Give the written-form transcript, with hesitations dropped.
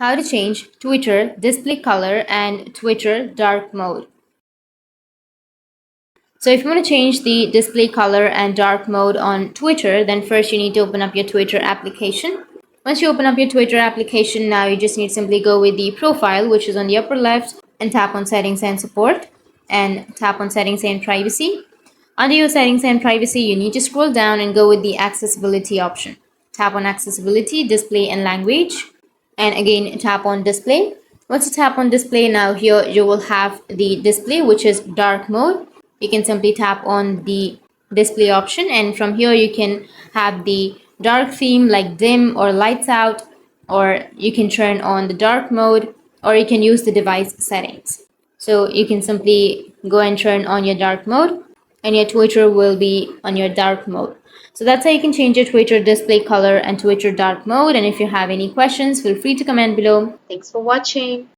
how to change Twitter display color and Twitter dark mode. So if you want to change the display color and dark mode on Twitter, then first you need to open up your Twitter application. Once you open up your Twitter application, now you just need to simply go with the profile, which is on the upper left, and tap on settings and support, and tap on settings and privacy. Under your settings and privacy, you need to scroll down and go with the accessibility option. Tap on accessibility, display and language, and again tap on display. Once you tap on display, now here you will have the display, which is dark mode. You can simply tap on the display option, and from here you can have the dark theme like dim or lights out, or you can turn on the dark mode, or you can use the device settings. So you can simply go and turn on your dark mode, and your Twitter will be on your dark mode. So that's how you can change your Twitter display color and Twitter dark mode. And if you have any questions, feel free to comment below. Thanks for watching.